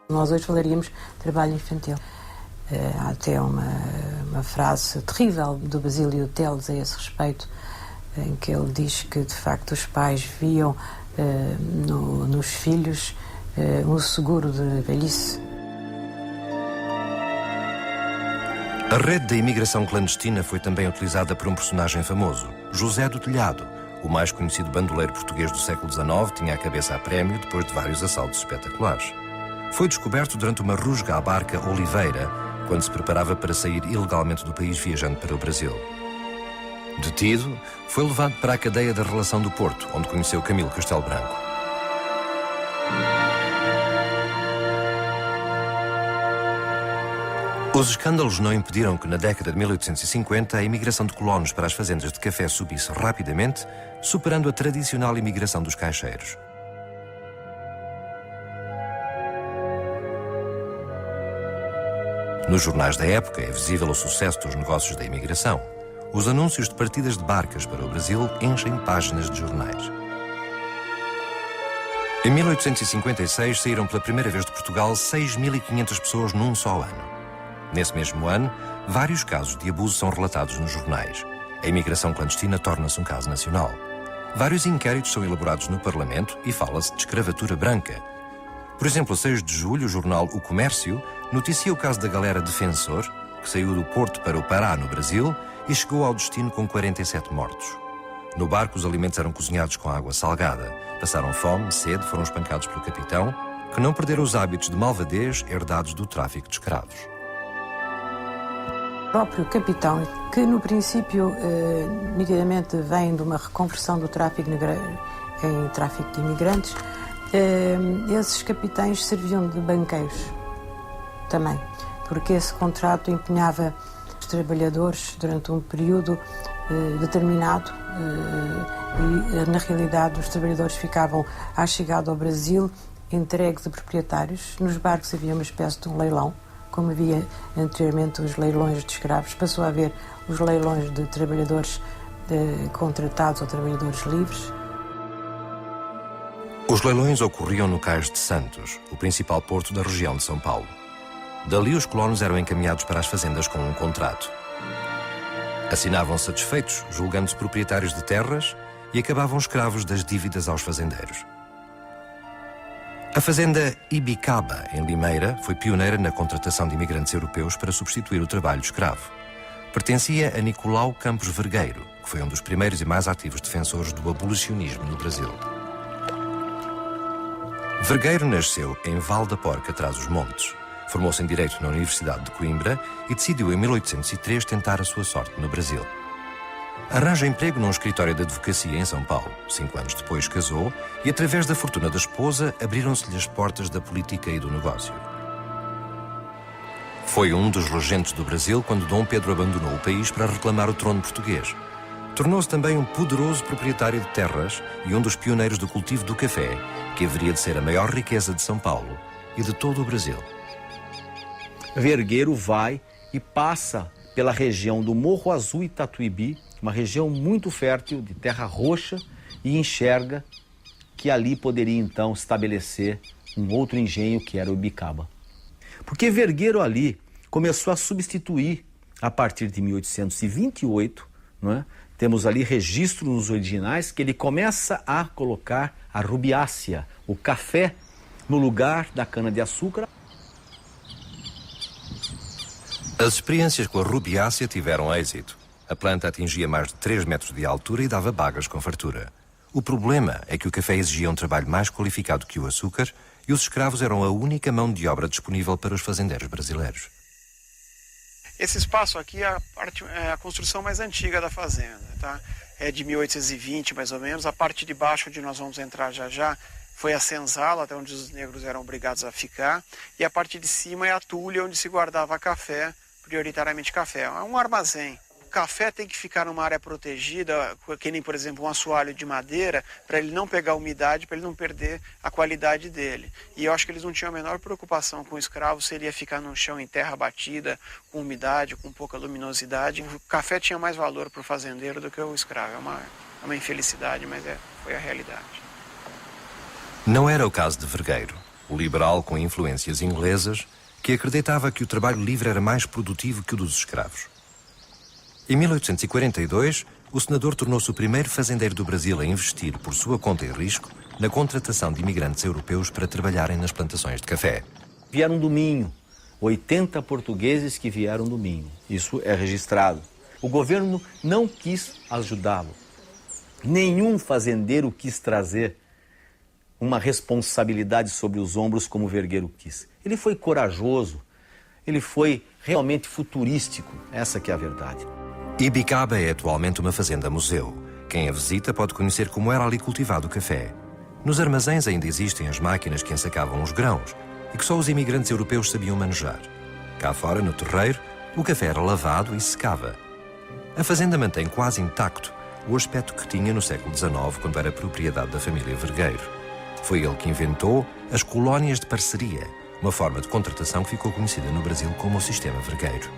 Nós hoje falaríamos de trabalho infantil. Há até uma frase terrível do Basílio Teles a esse respeito, em que ele diz que, de facto, os pais viam nos filhos um seguro de velhice. A rede da imigração clandestina foi também utilizada por um personagem famoso, José do Telhado. O mais conhecido bandoleiro português do século XIX tinha a cabeça a prémio depois de vários assaltos espetaculares. Foi descoberto durante uma rusga à barca Oliveira, quando se preparava para sair ilegalmente do país viajando para o Brasil. Detido, foi levado para a cadeia da Relação do Porto, onde conheceu Camilo Castelo Branco. Os escândalos não impediram que, na década de 1850, a imigração de colonos para as fazendas de café subisse rapidamente, superando a tradicional imigração dos caixeiros. Nos jornais da época é visível o sucesso dos negócios da imigração. Os anúncios de partidas de barcas para o Brasil enchem páginas de jornais. Em 1856 saíram pela primeira vez de Portugal 6.500 pessoas num só ano. Nesse mesmo ano, vários casos de abuso são relatados nos jornais. A imigração clandestina torna-se um caso nacional. Vários inquéritos são elaborados no Parlamento e fala-se de escravatura branca. Por exemplo, a 6 de julho, o jornal O Comércio noticia o caso da galera Defensor, que saiu do Porto para o Pará, no Brasil, e chegou ao destino com 47 mortos. No barco, os alimentos eram cozinhados com água salgada. Passaram fome, sede, foram espancados pelo capitão, que não perderam os hábitos de malvadez herdados do tráfico de escravos. O próprio capitão, que no princípio nitidamente vem de uma reconversão do tráfico em tráfico de imigrantes, esses capitães serviam de banqueiros também, porque esse contrato empenhava os trabalhadores durante um período determinado e, na realidade, os trabalhadores ficavam à chegada ao Brasil entregues a proprietários. Nos barcos havia uma espécie de um leilão, como havia anteriormente os leilões de escravos, passou a haver os leilões de trabalhadores contratados ou trabalhadores livres. Os leilões ocorriam no Cais de Santos, o principal porto da região de São Paulo. Dali os colonos eram encaminhados para as fazendas com um contrato. Assinavam satisfeitos, julgando-se proprietários de terras, e acabavam escravos das dívidas aos fazendeiros. A fazenda Ibicaba, em Limeira, foi pioneira na contratação de imigrantes europeus para substituir o trabalho escravo. Pertencia a Nicolau Campos Vergueiro, que foi um dos primeiros e mais ativos defensores do abolicionismo no Brasil. Vergueiro nasceu em Val da Porca, Trás-os-Montes. Formou-se em Direito na Universidade de Coimbra e decidiu em 1803 tentar a sua sorte no Brasil. Arranja emprego num escritório de advocacia em São Paulo. 5 anos depois casou e, através da fortuna da esposa, abriram-se-lhe as portas da política e do negócio. Foi um dos regentes do Brasil quando Dom Pedro abandonou o país para reclamar o trono português. Tornou-se também um poderoso proprietário de terras e um dos pioneiros do cultivo do café, que haveria de ser a maior riqueza de São Paulo e de todo o Brasil. Vergueiro vai e passa pela região do Morro Azul e Tatuíbi, uma região muito fértil, de terra roxa, e enxerga que ali poderia então estabelecer um outro engenho, que era o Ibicaba. Porque Vergueiro ali começou a substituir, a partir de 1828, não é? Temos ali registros nos originais que ele começa a colocar a rubiácea, o café, no lugar da cana-de-açúcar. As experiências com a rubiácea tiveram êxito. A planta atingia mais de 3 metros de altura e dava bagas com fartura. O problema é que o café exigia um trabalho mais qualificado que o açúcar e os escravos eram a única mão de obra disponível para os fazendeiros brasileiros. Esse espaço aqui é a construção mais antiga da fazenda, tá? É de 1820 mais ou menos. A parte de baixo, onde nós vamos entrar já já, foi a senzala, até onde os negros eram obrigados a ficar. E a parte de cima é a tulha, onde se guardava café, prioritariamente café. É um armazém. O café tem que ficar numa área protegida, que nem, por exemplo, um assoalho de madeira, para ele não pegar umidade, para ele não perder a qualidade dele. E eu acho que eles não tinham a menor preocupação com o escravo se ele ia ficar no chão em terra batida, com umidade, com pouca luminosidade. O café tinha mais valor para o fazendeiro do que o escravo. É uma infelicidade, mas foi a realidade. Não era o caso de Vergueiro, o liberal com influências inglesas, que acreditava que o trabalho livre era mais produtivo que o dos escravos. Em 1842, o senador tornou-se o primeiro fazendeiro do Brasil a investir, por sua conta e risco, na contratação de imigrantes europeus para trabalharem nas plantações de café. Vieram do Minho, 80 portugueses que vieram do Minho. Isso é registrado. O governo não quis ajudá-lo. Nenhum fazendeiro quis trazer uma responsabilidade sobre os ombros como o Vergueiro quis. Ele foi corajoso, ele foi realmente futurístico, essa que é a verdade. Ibicaba é atualmente uma fazenda-museu. Quem a visita pode conhecer como era ali cultivado o café. Nos armazéns ainda existem as máquinas que ensacavam os grãos e que só os imigrantes europeus sabiam manejar. Cá fora, no terreiro, o café era lavado e secava. A fazenda mantém quase intacto o aspecto que tinha no século XIX, quando era propriedade da família Vergueiro. Foi ele que inventou as colónias de parceria, uma forma de contratação que ficou conhecida no Brasil como o sistema Vergueiro.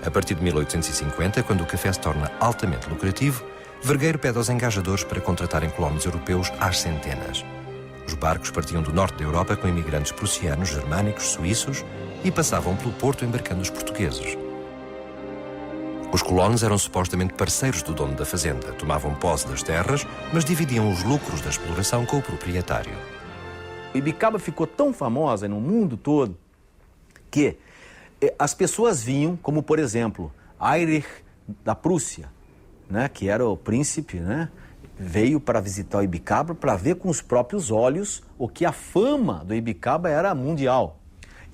A partir de 1850, quando o café se torna altamente lucrativo, Vergueiro pede aos engajadores para contratarem colonos europeus às centenas. Os barcos partiam do norte da Europa com imigrantes prussianos, germânicos, suíços e passavam pelo porto embarcando os portugueses. Os colonos eram supostamente parceiros do dono da fazenda, tomavam posse das terras, mas dividiam os lucros da exploração com o proprietário. Ibicaba ficou tão famosa no mundo todo que as pessoas vinham, como por exemplo, Heinrich da Prússia, né, que era o príncipe, né, veio para visitar o Ibicaba para ver com os próprios olhos o que a fama do Ibicaba era mundial.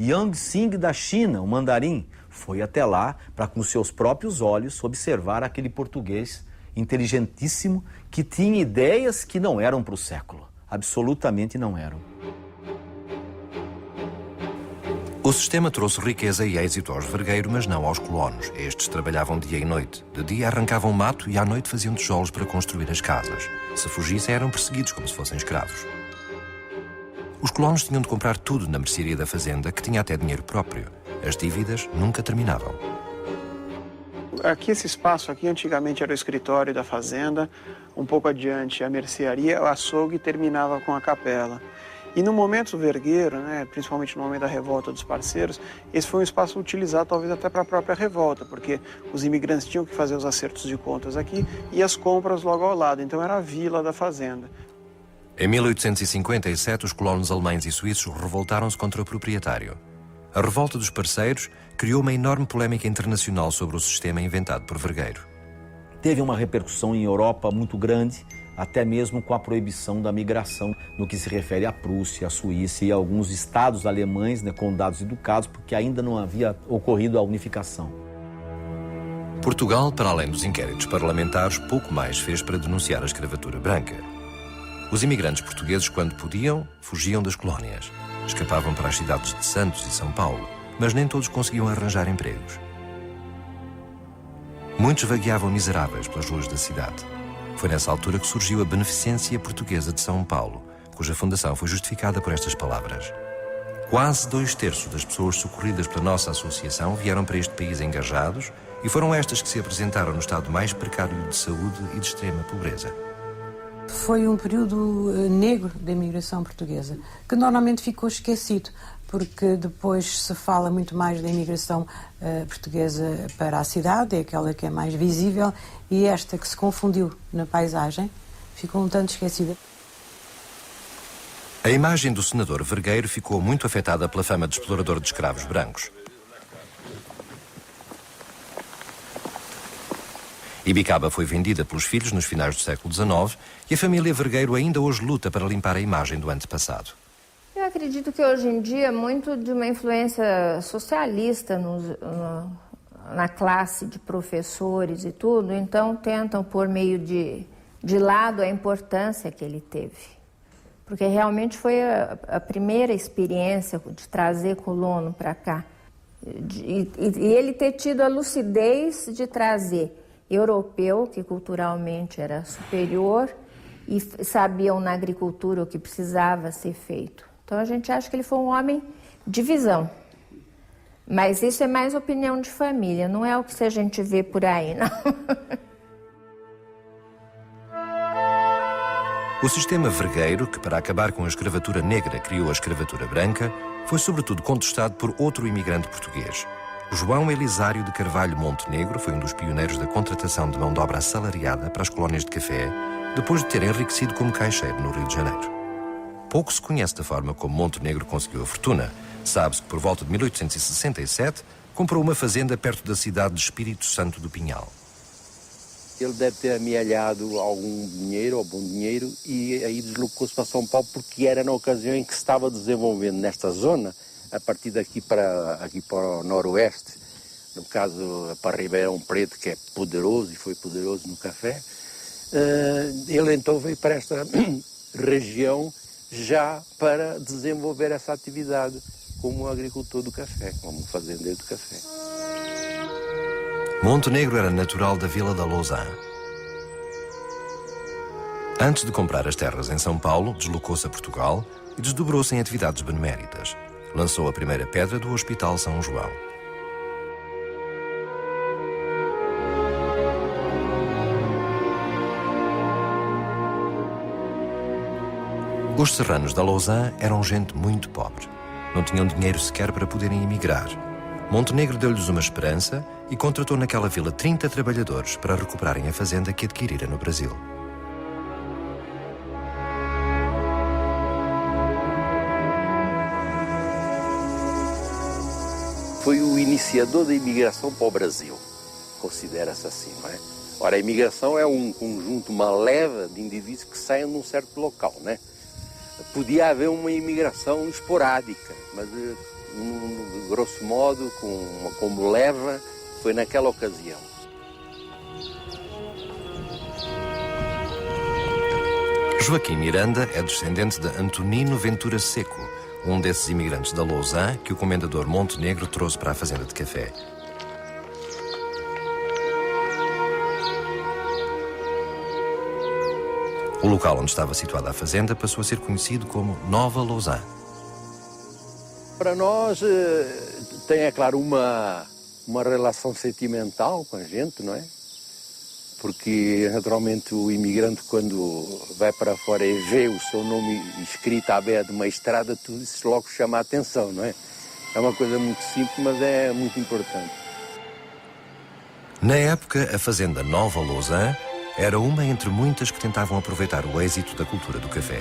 Yang Xing da China, o mandarim, foi até lá para com seus próprios olhos observar aquele português inteligentíssimo que tinha ideias que não eram para o século, absolutamente não eram. O sistema trouxe riqueza e êxito aos Vergueiro, mas não aos colonos. Estes trabalhavam dia e noite. De dia arrancavam mato e à noite faziam tijolos para construir as casas. Se fugissem, eram perseguidos como se fossem escravos. Os colonos tinham de comprar tudo na mercearia da fazenda, que tinha até dinheiro próprio. As dívidas nunca terminavam. Aqui, esse espaço aqui, antigamente era o escritório da fazenda. Um pouco adiante, a mercearia, o açougue terminava com a capela. E no momento Vergueiro, né, principalmente no momento da revolta dos parceiros, esse foi um espaço utilizado talvez até para a própria revolta, porque os imigrantes tinham que fazer os acertos de contas aqui e as compras logo ao lado, então era a vila da fazenda. Em 1857, os colonos alemães e suíços revoltaram-se contra o proprietário. A revolta dos parceiros criou uma enorme polémica internacional sobre o sistema inventado por Vergueiro. Teve uma repercussão em Europa muito grande, até mesmo com a proibição da migração no que se refere à Prússia, à Suíça e a alguns estados alemães, né, condados e ducados, porque ainda não havia ocorrido a unificação. Portugal, para além dos inquéritos parlamentares, pouco mais fez para denunciar a escravatura branca. Os imigrantes portugueses, quando podiam, fugiam das colónias. Escapavam para as cidades de Santos e São Paulo, mas nem todos conseguiam arranjar empregos. Muitos vagueavam miseráveis pelas ruas da cidade. Foi nessa altura que surgiu a Beneficência Portuguesa de São Paulo, cuja fundação foi justificada por estas palavras. Quase 2/3 das pessoas socorridas pela nossa associação vieram para este país engajados e foram estas que se apresentaram no estado mais precário de saúde e de extrema pobreza. Foi um período negro da imigração portuguesa, que normalmente ficou esquecido, porque depois se fala muito mais da imigração portuguesa para a cidade, é aquela que é mais visível, e esta que se confundiu na paisagem ficou um tanto esquecida. A imagem do senador Vergueiro ficou muito afetada pela fama de explorador de escravos brancos. Ibicaba foi vendida pelos filhos nos finais do século XIX e a família Vergueiro ainda hoje luta para limpar a imagem do antepassado. Eu acredito que hoje em dia muito de uma influência socialista na classe de professores e tudo, então tentam pôr meio de lado a importância que ele teve. Porque realmente foi a primeira experiência de trazer colono para cá. E ele ter tido a lucidez de trazer europeu, que culturalmente era superior, e sabiam na agricultura o que precisava ser feito. Então a gente acha que ele foi um homem de visão. Mas isso é mais opinião de família, não é o que a gente vê por aí, não. O sistema vergueiro, que para acabar com a escravatura negra criou a escravatura branca, foi sobretudo contestado por outro imigrante português. João Elisário de Carvalho Montenegro foi um dos pioneiros da contratação de mão de obra assalariada para as colónias de café, depois de ter enriquecido como caixeiro no Rio de Janeiro. Pouco se conhece da forma como Montenegro conseguiu a fortuna. Sabe-se que por volta de 1867 comprou uma fazenda perto da cidade de Espírito Santo do Pinhal. Ele deve ter amealhado algum dinheiro, ou bom dinheiro, e aí deslocou-se para São Paulo porque era na ocasião em que se estava desenvolvendo nesta zona, a partir daqui para o noroeste, no caso para Ribeirão Preto, que é poderoso e foi poderoso no café, ele então veio para esta região já para desenvolver essa atividade como agricultor do café, como fazendeiro do café. Montenegro era natural da Vila da Lousã. Antes de comprar as terras em São Paulo, deslocou-se a Portugal e desdobrou-se em atividades beneméritas. Lançou a primeira pedra do Hospital São João. Os serranos da Lousã eram gente muito pobre. Não tinham dinheiro sequer para poderem emigrar. Montenegro deu-lhes uma esperança e contratou naquela vila 30 trabalhadores para recuperarem a fazenda que adquirira no Brasil. Foi o iniciador da imigração para o Brasil, considera-se assim, não é? Ora, a imigração é um conjunto, uma leva de indivíduos que saem de um certo local, né? Podia haver uma imigração esporádica, mas, grosso modo, como leva, foi naquela ocasião. Joaquim Miranda é descendente de Antonino Ventura Seco, um desses imigrantes da Lousã que o comendador Montenegro trouxe para a fazenda de café. O local onde estava situada a fazenda passou a ser conhecido como Nova Lousã. Para nós tem, é claro, uma relação sentimental com a gente, não é? Porque, naturalmente, o imigrante, quando vai para fora e vê o seu nome escrito à beira de uma estrada, tudo isso logo chama a atenção, não é? É uma coisa muito simples, mas é muito importante. Na época, a fazenda Nova Lousã era uma entre muitas que tentavam aproveitar o êxito da cultura do café.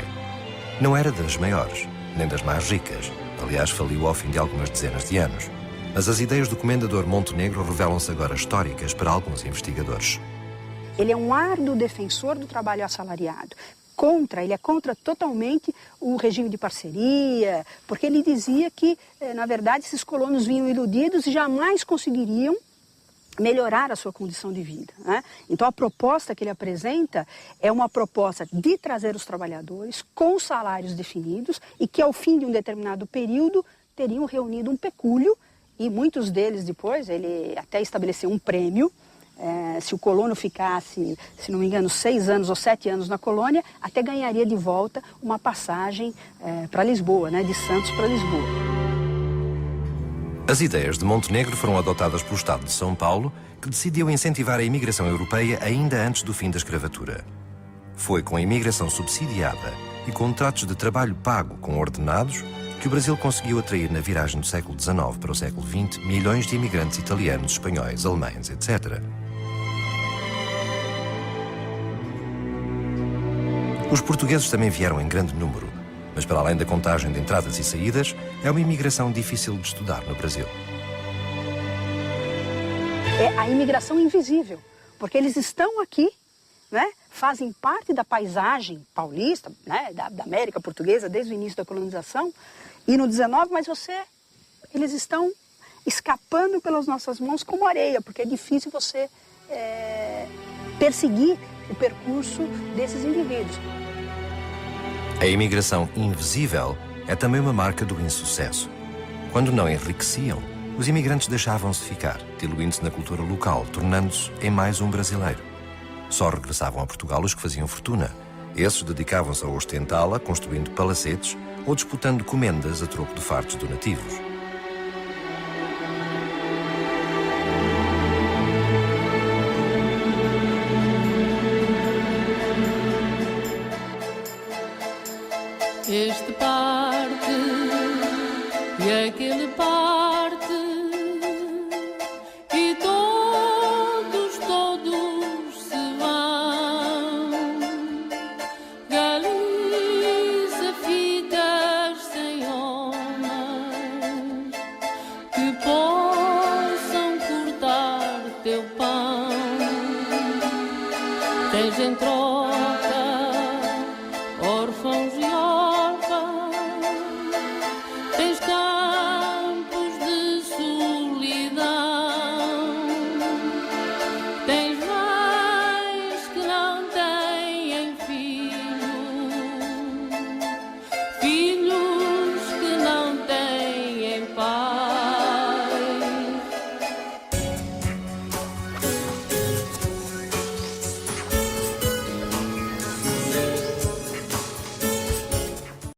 Não era das maiores, nem das mais ricas. Aliás, faliu ao fim de algumas dezenas de anos. Mas as ideias do comendador Montenegro revelam-se agora históricas para alguns investigadores. Ele é um árduo defensor do trabalho assalariado. Ele é contra totalmente o regime de parceria, porque ele dizia que, na verdade, esses colonos vinham iludidos e jamais conseguiriam melhorar a sua condição de vida, né? Então a proposta que ele apresenta é uma proposta de trazer os trabalhadores com salários definidos e que ao fim de um determinado período teriam reunido um pecúlio e muitos deles depois, ele até estabeleceu um prêmio Se o colono ficasse, se não me engano, 6 anos ou 7 anos na colônia, até ganharia de volta uma passagem para Lisboa, né, de Santos para Lisboa. As ideias de Montenegro foram adotadas pelo Estado de São Paulo, que decidiu incentivar a imigração europeia ainda antes do fim da escravatura. Foi com a imigração subsidiada e contratos de trabalho pago com ordenados que o Brasil conseguiu atrair na viragem do século XIX para o século XX milhões de imigrantes italianos, espanhóis, alemães, etc. Os portugueses também vieram em grande número, mas para além da contagem de entradas e saídas, é uma imigração difícil de estudar no Brasil. É a imigração invisível, porque eles estão aqui, né, fazem parte da paisagem paulista, né, da América Portuguesa desde o início da colonização, e no 19, mas eles estão escapando pelas nossas mãos como areia, porque é difícil você perseguir o percurso desses indivíduos. A imigração invisível é também uma marca do insucesso. Quando não enriqueciam, os imigrantes deixavam-se ficar, diluindo-se na cultura local, tornando-se em mais um brasileiro. Só regressavam a Portugal os que faziam fortuna. Esses dedicavam-se a ostentá-la, construindo palacetes ou disputando comendas a troco de fartos donativos. Este parte e aquele parte e todos se vão. Galiza, ficas sem homens que possam cortar teu pão. Tens em troca